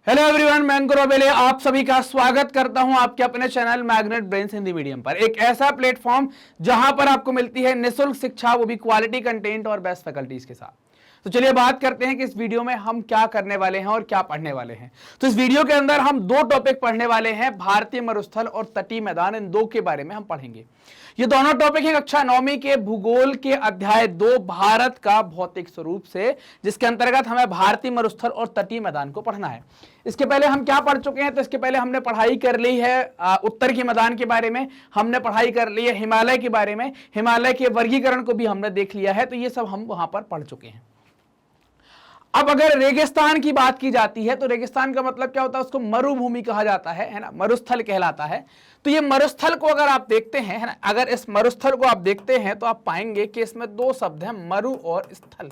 Hello everyone, मैं अंकुर अबेले आप सभी का स्वागत करता हूं आपके अपने channel magnet brains Hindi medium पर। एक ऐसा प्लेटफॉर्म जहां पर आपको मिलती है निःशुल्क शिक्षा, वो भी क्वालिटी कंटेंट और बेस्ट फैकल्टीज के साथ। तो चलिए बात करते हैं कि इस वीडियो में हम क्या करने वाले हैं और क्या पढ़ने वाले हैं। तो इस वीडियो के अंदर हम दो टॉपिक पढ़ने वाले हैं, भारतीय मरुस्थल और तटीय मैदान। इन दो के बारे में हम पढ़ेंगे। ये दोनों टॉपिक हैं कक्षा 9वीं के भूगोल के अध्याय 2 भारत का भौतिक स्वरूप से, जिसके अंतर्गत हमें भारतीय मरुस्थल और तटीय मैदान को पढ़ना है। इसके पहले हम क्या पढ़ चुके हैं? तो इसके पहले हमने पढ़ाई कर ली है उत्तर के मैदान के बारे में, हमने पढ़ाई कर ली है हिमालय के बारे में, हिमालय के वर्गीकरण को भी हमने देख लिया है। तो ये सब हम वहां पर पढ़ चुके हैं। अब अगर रेगिस्तान की बात की जाती है तो रेगिस्तान का मतलब क्या होता है? उसको मरुभूमि कहा जाता है ना, मरुस्थल कहलाता है। तो ये मरुस्थल को अगर आप देखते हैं, है ना, अगर इस मरुस्थल को आप देखते हैं तो आप पाएंगे कि इसमें दो शब्द हैं, मरु और स्थल।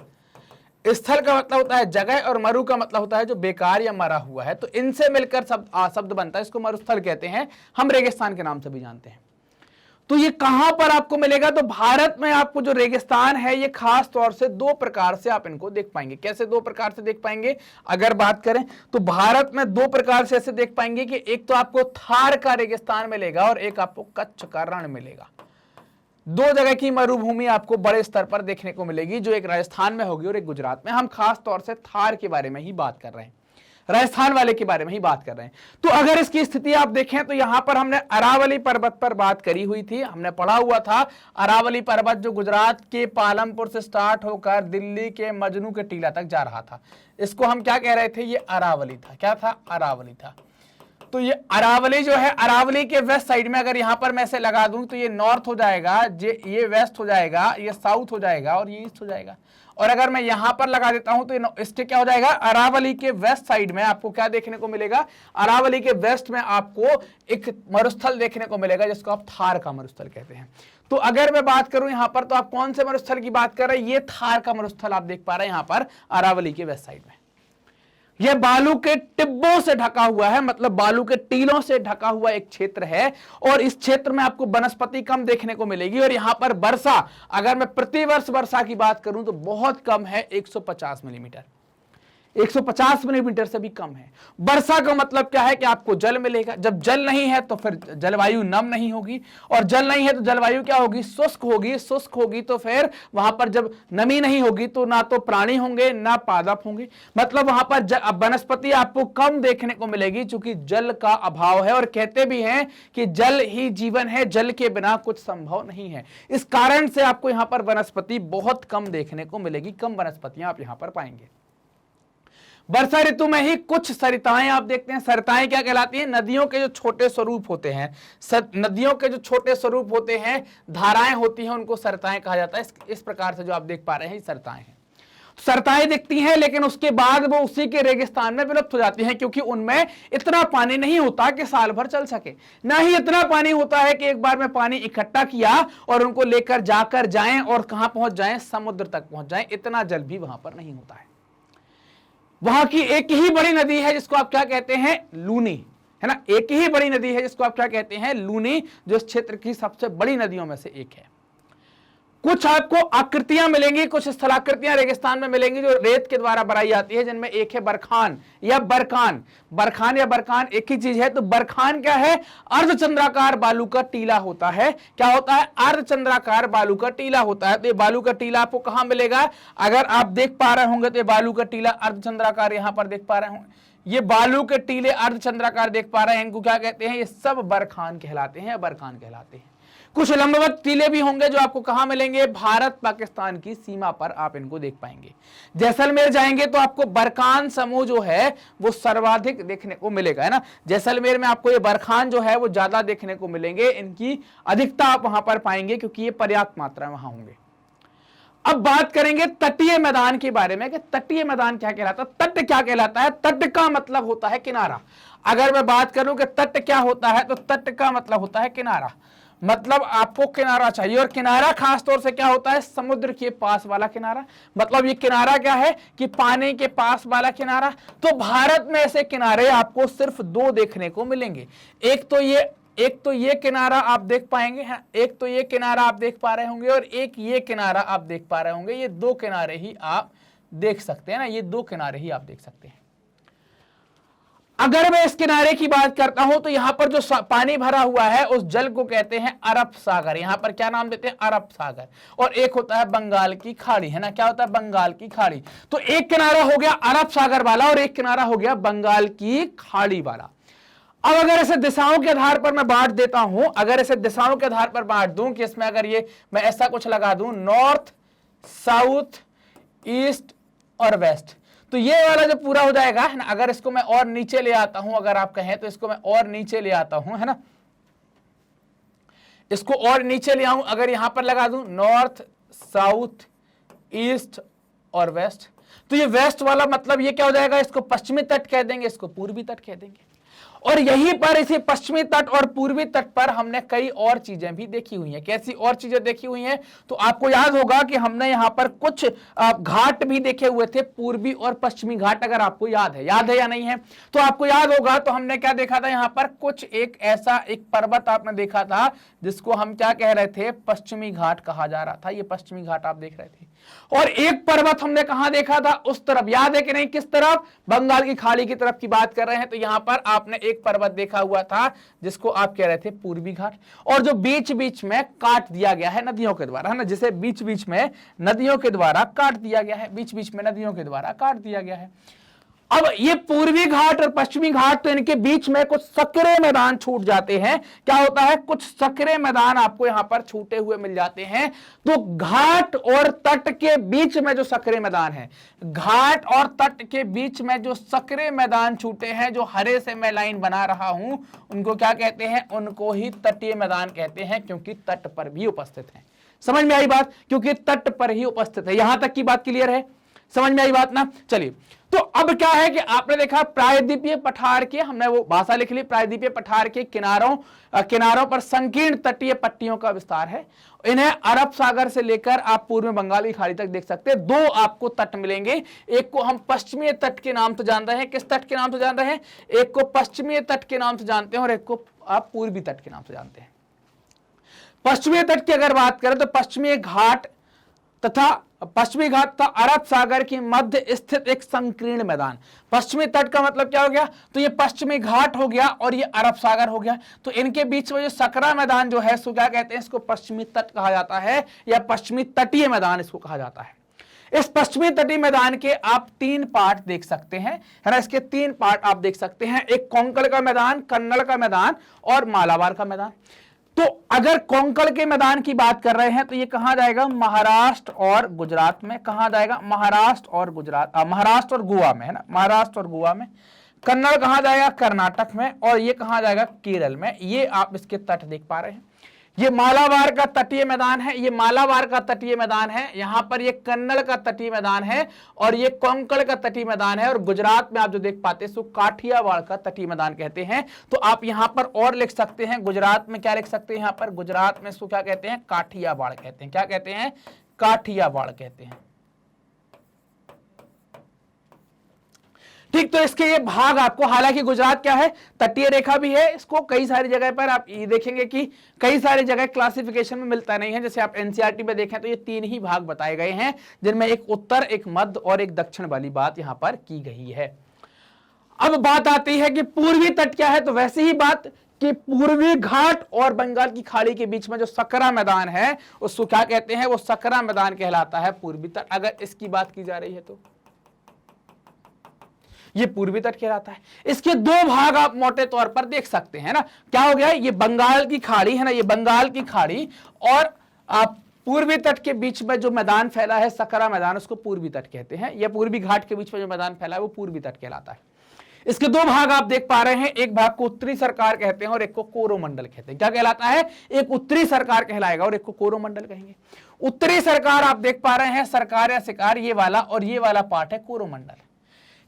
स्थल का मतलब होता है जगह और मरु का मतलब होता है जो बेकार या मरा हुआ है। तो इनसे मिलकर शब्द बनता है, इसको मरुस्थल कहते हैं। हम रेगिस्तान के नाम से भी जानते हैं। तो ये कहां पर आपको मिलेगा? तो भारत में आपको जो रेगिस्तान है ये खास तौर से दो प्रकार से आप इनको देख पाएंगे। कैसे दो प्रकार से देख पाएंगे? अगर बात करें तो भारत में दो प्रकार से ऐसे देख पाएंगे कि एक तो आपको थार का रेगिस्तान मिलेगा और एक आपको कच्छ का रण मिलेगा। दो जगह की मरुभूमि आपको बड़े स्तर पर देखने को मिलेगी, जो एक राजस्थान में होगी और एक गुजरात में। हम खास तौर से थार के बारे में ही बात कर रहे हैं, राजस्थान वाले के बारे में ही बात कर रहे हैं। तो अगर इसकी स्थिति आप देखें तो यहां पर हमने अरावली पर्वत पर बात करी हुई थी, हमने पढ़ा हुआ था अरावली पर्वत जो गुजरात के पालमपुर से स्टार्ट होकर दिल्ली के मजनू के टीला तक जा रहा था। इसको हम क्या कह रहे थे? ये अरावली था। क्या था? अरावली था। तो ये अरावली जो है, अरावली के वेस्ट साइड में अगर यहां पर मैं इसे लगा दूं तो ये नॉर्थ हो जाएगा, ये वेस्ट हो जाएगा, ये साउथ हो जाएगा और ये ईस्ट हो जाएगा। और अगर मैं यहां पर लगा देता हूं तो इसके क्या हो जाएगा? अरावली के वेस्ट साइड में आपको क्या देखने को मिलेगा? अरावली के वेस्ट में आपको एक मरुस्थल देखने को मिलेगा जिसको आप थार का मरुस्थल कहते हैं। तो अगर मैं बात करूं यहां पर तो आप कौन से मरुस्थल की बात कर रहे हैं? ये थार का मरुस्थल आप देख पा रहे हैं यहां पर अरावली के वेस्ट साइड में। यह बालू के टिब्बों से ढका हुआ है, मतलब बालू के टीलों से ढका हुआ एक क्षेत्र है। और इस क्षेत्र में आपको वनस्पति कम देखने को मिलेगी। और यहां पर वर्षा, अगर मैं प्रतिवर्ष वर्षा की बात करूं तो बहुत कम है, 150 मिलीमीटर। 150 मिलीमीटर से भी कम है। वर्षा का मतलब क्या है? कि आपको जल मिलेगा। जब जल नहीं है तो फिर जलवायु नम नहीं होगी, और जल नहीं है तो जलवायु क्या होगी? शुष्क होगी। शुष्क होगी तो फिर वहां पर जब नमी नहीं होगी तो ना तो प्राणी होंगे ना पादप होंगे, मतलब वहां पर वनस्पति आपको कम देखने को मिलेगी, चूंकि जल का अभाव है। और कहते भी हैं कि जल ही जीवन है, जल के बिना कुछ संभव नहीं है। इस कारण से आपको यहां पर वनस्पति बहुत कम देखने को मिलेगी, कम वनस्पतियां आप यहां पर पाएंगे। वर्षा ऋतु में ही कुछ सरिताएं आप देखते हैं। सरिताएं क्या कहलाती हैं? नदियों के जो छोटे स्वरूप होते हैं, नदियों के जो छोटे स्वरूप होते हैं, धाराएं होती हैं, उनको सरिताएं कहा जाता है। इस प्रकार से जो आप देख पा रहे हैं ये सरिताएं हैं। सरिताएं दिखती हैं, लेकिन उसके बाद वो उसी के रेगिस्तान में विलुप्त हो जाती हैं, क्योंकि उनमें इतना पानी नहीं होता कि साल भर चल सके। ना ही इतना पानी होता है कि एक बार में पानी इकट्ठा किया और उनको लेकर जाकर जाएं और कहां पहुंच जाएं? समुद्र तक पहुंच जाएं। इतना जल भी वहां पर नहीं होता है। वहां की एक ही बड़ी नदी है जिसको आप क्या कहते हैं? लूनी, है ना। एक ही बड़ी नदी है जिसको आप क्या कहते हैं? लूनी, जो इस क्षेत्र की सबसे बड़ी नदियों में से एक है। कुछ आपको आकृतियां मिलेंगी, कुछ स्थलाकृतियां रेगिस्तान में मिलेंगी जो रेत के द्वारा बनाई जाती है, जिनमें एक है बरखान या बरकान। बरखान या बरकान एक ही चीज है। तो बरखान क्या है? अर्धचंद्राकार बालू का टीला होता है। क्या होता है? अर्धचंद्राकार बालू का टीला होता है। तो ये बालू का टीला आपको कहां मिलेगा? अगर आप देख पा रहे होंगे तो ये बालू का टीला अर्धचंद्राकार यहां पर देख पा रहे होंगे। ये बालू के टीले अर्धचंद्राकार देख पा रहे हैं, इनको क्या कहते हैं? ये सब बरखान कहलाते हैं या बरकान कहलाते हैं। कुछ लंबवत टीले भी होंगे जो आपको कहां मिलेंगे? भारत पाकिस्तान की सीमा पर आप इनको देख पाएंगे। जैसलमेर जाएंगे तो आपको बरखान समूह जो है वो सर्वाधिक देखने को मिलेगा, है ना। जैसलमेर में आपको ये बरखान जो है वो ज्यादा देखने को मिलेंगे, इनकी अधिकता आप वहां पर पाएंगे क्योंकि ये पर्याप्त मात्रा में वहां होंगे। अब बात करेंगे तटीय मैदान के बारे में कि तटीय मैदान क्या कहलाता है? तट क्या कहलाता है? तट का मतलब होता है किनारा। अगर मैं बात करूं कि तट क्या होता है तो तट का मतलब होता है किनारा। मतलब आपको किनारा चाहिए, और किनारा खास तौर से क्या होता है? समुद्र के पास वाला किनारा। मतलब ये किनारा क्या है? कि पानी के पास वाला किनारा। तो भारत में ऐसे किनारे आपको सिर्फ दो देखने को मिलेंगे। एक तो ये किनारा आप देख पाएंगे, है। एक तो ये किनारा आप देख पा रहे होंगे और एक ये किनारा आप देख पा रहे होंगे। ये दो किनारे ही आप देख सकते हैं ना, ये दो किनारे ही आप देख सकते हैं। अगर मैं इस किनारे की बात करता हूं तो यहां पर जो पानी भरा हुआ है उस जल को कहते हैं अरब सागर। यहां पर क्या नाम देते हैं? अरब सागर। और एक होता है बंगाल की खाड़ी, है ना? क्या होता है? बंगाल की खाड़ी। तो एक किनारा हो गया अरब सागर वाला और एक किनारा हो गया बंगाल की खाड़ी वाला। अब अगर इसे दिशाओं के आधार पर मैं बांट देता हूं, अगर इसे दिशाओं के आधार पर बांट दूं कि इसमें अगर ये मैं ऐसा कुछ लगा दूं, नॉर्थ, साउथ, ईस्ट और वेस्ट, तो ये वाला जो पूरा हो जाएगा, है ना? अगर इसको मैं और नीचे ले आता हूं, अगर आप कहें तो इसको मैं और नीचे ले आता हूं, है ना? इसको और नीचे ले आऊं, अगर यहां पर लगा दूं नॉर्थ, साउथ, ईस्ट और वेस्ट, तो ये वेस्ट वाला मतलब ये क्या हो जाएगा? इसको पश्चिमी तट कह देंगे, इसको पूर्वी तट कह देंगे। और यहीं पर इसी पश्चिमी तट और पूर्वी तट पर हमने कई और चीजें भी देखी हुई हैं। कैसी और चीजें देखी हुई हैं? तो आपको याद होगा कि हमने यहां पर कुछ घाट भी देखे हुए थे, पूर्वी और पश्चिमी घाट। अगर आपको याद है या नहीं है तो आपको याद होगा। तो हमने क्या देखा था? यहां पर कुछ एक ऐसा एक पर्वत आपने देखा था जिसको हम क्या कह रहे थे? पश्चिमी घाट कहा जा रहा था। ये पश्चिमी घाट आप देख रहे थे। और एक पर्वत हमने कहां देखा था? उस तरफ, याद है कि नहीं? किस तरफ? बंगाल की खाड़ी की तरफ की बात कर रहे हैं। तो यहां पर आपने एक पर्वत देखा हुआ था जिसको आप कह रहे थे पूर्वी घाट, और जो बीच बीच में काट दिया गया है नदियों के द्वारा, है ना? जिसे बीच बीच में नदियों के द्वारा काट दिया गया है, बीच बीच में नदियों के द्वारा काट दिया गया है। अब ये पूर्वी घाट और पश्चिमी घाट, तो इनके बीच में कुछ सकरे मैदान छूट जाते हैं। क्या होता है? कुछ सकरे मैदान आपको यहां पर छूटे हुए मिल जाते हैं। तो घाट और तट के बीच में जो सकरे मैदान है, घाट और तट के बीच में जो सकरे मैदान छूटे हैं, जो हरे से मैं लाइन बना रहा हूं, उनको क्या कहते हैं? उनको ही तटीय मैदान कहते हैं, क्योंकि तट पर भी उपस्थित है। समझ में आई बात? क्योंकि तट पर ही उपस्थित है। यहां तक की बात क्लियर है? समझ में आई बात ना? चलिए, तो अब क्या है कि आपने देखा प्रायद्वीपीय पठार के, हमने वो भाषा लिख ली, प्रायद्वीपीय पठार के किनारों पर संकीर्ण तटीय पट्टियों का विस्तार है। इन्हें अरब सागर से लेकर आप पूर्व में बंगाल की खाड़ी तक देख सकते हैं। दो आपको तट मिलेंगे, एक को हम पश्चिमी तट के नाम से जान रहे हैं। किस तट के नाम से जान रहे हैं? एक को पश्चिमी तट के नाम से जानते हैं और एक को आप पूर्वी तट के नाम से जानते हैं। पश्चिमी तट की अगर बात करें तो पश्चिमी घाट तथा अरब सागर के मध्य स्थित एक संकीर्ण मैदान। पश्चिमी तट का मतलब क्या हो गया? तो ये पश्चिमी घाट हो गया और ये अरब सागर हो गया। तो इनके बीच में जो सकरा मैदान जो है, इसको क्या कहते हैं? इसको पश्चिमी तट कहा जाता है, या पश्चिमी तटीय मैदान इसको कहा जाता है। इस पश्चिमी तटीय मैदान के आप तीन पार्ट देख सकते हैं, है ना? इसके तीन पार्ट आप देख सकते हैं, एक कोंकण का मैदान, कन्नड़ का मैदान और मालाबार का मैदान। तो अगर कोंकण के मैदान की बात कर रहे हैं तो ये कहां जाएगा? महाराष्ट्र और गुजरात में। कहां जाएगा? महाराष्ट्र और गुजरात, महाराष्ट्र और गोवा में, है ना? महाराष्ट्र और गोवा में। कन्नड़ कहां जाएगा? कर्नाटक में। और ये कहां जाएगा? केरल में। ये आप इसके तट देख पा रहे हैं। ये मालाबार का तटीय मैदान है, ये मालाबार का तटीय मैदान है। यहां पर ये कन्नड़ का तटीय मैदान है और ये कोंकण का तटीय मैदान है। और गुजरात में आप जो देख पाते हैं, सो काठियावाड़ का तटीय मैदान कहते हैं। तो आप यहां पर और लिख सकते हैं, गुजरात में क्या लिख सकते हैं? यहां पर गुजरात में इसको क्या कहते हैं? काठियावाड़ कहते हैं। क्या कहते हैं? काठियावाड़ कहते हैं। ठीक, तो इसके ये भाग आपको, हालांकि गुजरात क्या है? तटीय रेखा भी है। इसको कई सारी जगह पर आप ये देखेंगे कि कई सारी जगह क्लासिफिकेशन में मिलता नहीं है। जैसे आप एनसीईआरटी में देखें तो ये तीन ही भाग बताए गए हैं, जिनमें एक उत्तर, एक मध्य और एक दक्षिण वाली बात यहां पर की गई है। अब बात आती है कि पूर्वी तट क्या है। तो वैसे ही बात कि पूर्वी घाट और बंगाल की खाड़ी के बीच में जो सकरा मैदान है, उसको क्या कहते हैं? वो सकरा मैदान कहलाता है पूर्वी तट। अगर इसकी बात की जा रही है तो ये पूर्वी तट कहलाता है। इसके दो भाग आप मोटे तौर पर देख सकते हैं ना। क्या हो गया? ये बंगाल की खाड़ी है ना, ये बंगाल की खाड़ी और आप पूर्वी तट के बीच में जो मैदान फैला है, सकरा मैदान, उसको पूर्वी तट कहते हैं। या पूर्वी घाट के बीच में जो मैदान फैला है वो पूर्वी तट कहलाता है। इसके दो भाग आप देख पा रहे हैं, एक भाग को उत्तरी सरकार कहते हैं और एक को कोरोमंडल कहते हैं। क्या कहलाता है? एक उत्तरी सरकार कहलाएगा और एक को कोरोमंडल कहेंगे। उत्तरी सरकार आप देख पा रहे हैं, सरकार या शिकार ये वाला, और ये वाला पार्ट है कोरोमंडल।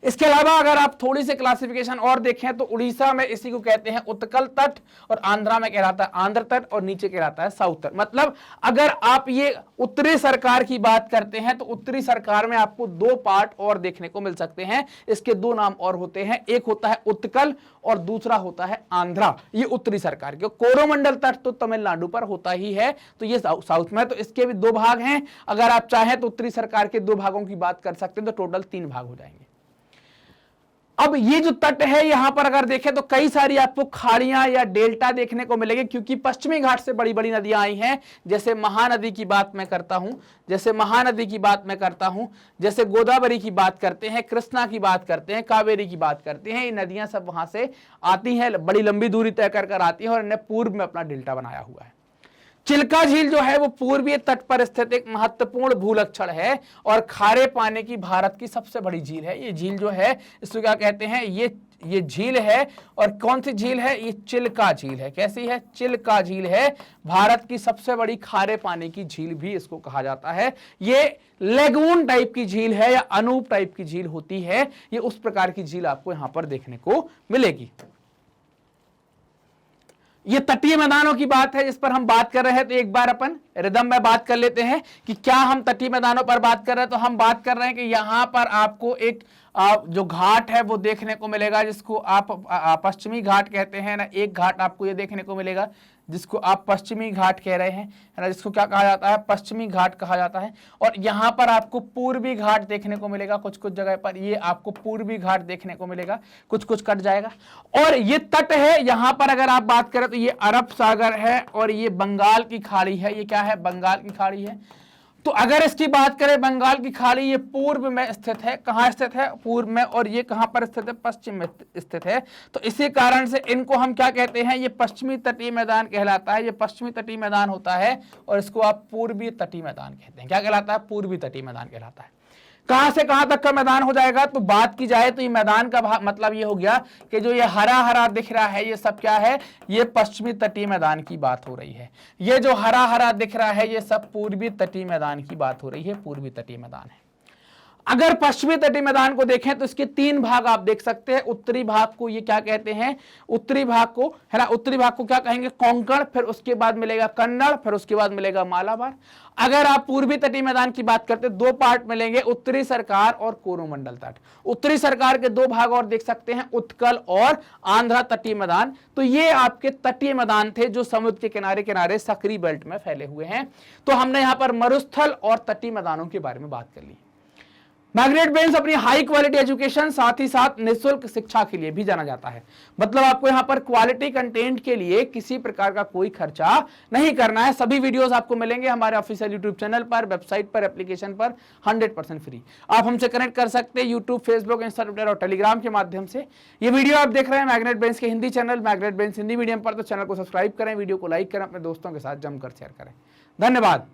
इसके अलावा अगर आप थोड़ी सी क्लासिफिकेशन और देखें तो उड़ीसा में इसी को कहते हैं उत्कल तट, और आंध्रा में कहलाता है आंध्र तट, और नीचे कहलाता है साउथ तट। मतलब अगर आप ये उत्तरी सरकार की बात करते हैं तो उत्तरी सरकार में आपको दो पार्ट और देखने को मिल सकते हैं। इसके दो नाम और होते हैं, एक होता है उत्कल और दूसरा होता है आंध्रा। ये उत्तरी सरकार के। कोरोमंडल तट तो तमिलनाडु पर होता ही है, तो ये साउथ में। तो इसके भी दो भाग हैं। अगर आप चाहें तो उत्तरी सरकार के दो भागों की बात कर सकते हैं, तो टोटल तीन भाग हो जाएंगे। अब ये जो तट है यहां पर अगर देखें तो कई सारी आपको खाड़ियां या डेल्टा देखने को मिलेंगे, क्योंकि पश्चिमी घाट से बड़ी बड़ी नदियां आई हैं। जैसे महानदी की बात मैं करता हूं, जैसे गोदावरी की बात करते हैं, कृष्णा की बात करते हैं, कावेरी की बात करते हैं। ये नदियां सब वहां से आती हैं, बड़ी लंबी दूरी तय कर आती हैं और इन्हें पूर्व में अपना डेल्टा बनाया हुआ है। चिल्का झील जो है वो पूर्वीय तट पर स्थित एक महत्वपूर्ण भूलक्षण है और खारे पानी की भारत की सबसे बड़ी झील है। ये झील जो है इसको क्या कहते हैं, ये झील है। और कौन सी झील है, ये चिल्का झील है। कैसी है, चिल्का झील है। भारत की सबसे बड़ी खारे पानी की झील भी इसको कहा जाता है। ये लेगून टाइप की झील है या अनूप टाइप की झील होती है। ये उस प्रकार की झील आपको यहां पर देखने को मिलेगी। ये तटीय मैदानों की बात है जिस पर हम बात कर रहे हैं, तो एक बार अपन रिदम में बात कर लेते हैं कि क्या हम तटीय मैदानों पर बात कर रहे हैं। तो हम बात कर रहे हैं कि यहां पर आपको एक जो घाट है वो देखने को मिलेगा, जिसको आप पश्चिमी घाट कहते हैं ना। एक घाट आपको ये देखने को मिलेगा जिसको आप पश्चिमी घाट कह रहे हैं, है ना, जिसको क्या कहा जाता है, पश्चिमी घाट कहा जाता है। और यहाँ पर आपको पूर्वी घाट देखने को मिलेगा, कुछ कुछ जगह पर ये आपको पूर्वी घाट देखने को मिलेगा, कुछ कुछ कट जाएगा। और ये तट है, यहाँ पर अगर आप बात करें तो ये अरब सागर है और ये बंगाल की खाड़ी है। ये क्या है, बंगाल की खाड़ी है। तो अगर इसकी बात करें बंगाल की खाड़ी, ये पूर्व में स्थित है। कहां स्थित है, पूर्व में। और ये कहां पर स्थित है, पश्चिम में स्थित है। तो इसी कारण से इनको हम क्या कहते हैं, ये पश्चिमी तटीय मैदान कहलाता है। ये पश्चिमी तटीय मैदान होता है और इसको आप पूर्वी तटीय मैदान कहते हैं। क्या कहलाता है, पूर्वी तटीय मैदान कहलाता है। कहां से कहां तक का मैदान हो जाएगा, तो बात की जाए तो ये मैदान का मतलब ये हो गया कि जो ये हरा हरा दिख रहा है ये सब क्या है, ये पश्चिमी तटीय मैदान की बात हो रही है। ये जो हरा हरा दिख रहा है ये सब पूर्वी तटीय मैदान की बात हो रही है, पूर्वी तटीय मैदान है। अगर पश्चिमी तटीय मैदान को देखें तो इसके तीन भाग आप देख सकते हैं। उत्तरी भाग को ये क्या कहते हैं, उत्तरी भाग को, है ना, उत्तरी भाग को क्या कहेंगे, कोंकण। फिर उसके बाद मिलेगा कन्नड़, फिर उसके बाद मिलेगा मालाबार। अगर आप पूर्वी तटीय मैदान की बात करते हैं, दो पार्ट मिलेंगे, उत्तरी सरकार और कोरोमंडल तट। उत्तरी सरकार के दो भाग और देख सकते हैं, उत्कल और आंध्रा तटीय मैदान। तो ये आपके तटीय मैदान थे जो समुद्र के किनारे किनारे सक्रिय बेल्ट में फैले हुए हैं। तो हमने यहां पर मरुस्थल और तटीय मैदानों के बारे में बात कर ली। मैग्नेट ब्रेन्स अपनी हाई क्वालिटी एजुकेशन साथ ही साथ निःशुल्क शिक्षा के लिए भी जाना जाता है। मतलब आपको यहाँ पर क्वालिटी कंटेंट के लिए किसी प्रकार का कोई खर्चा नहीं करना है। सभी वीडियोस आपको मिलेंगे हमारे ऑफिशियल यूट्यूब चैनल पर, वेबसाइट पर, एप्लीकेशन पर 100% फ्री। आप हमसे कनेक्ट कर सकते हैं यूट्यूब, फेसबुक, इंस्टाग्राम और टेलीग्राम के माध्यम से। ये वीडियो आप देख रहे हैं मैग्नेट ब्रेन्स के Hindi channel magnet brains Hindi medium पर, तो चैनल को सब्सक्राइब करें, वीडियो को लाइक करें, अपने दोस्तों के साथ जमकर शेयर करें। धन्यवाद।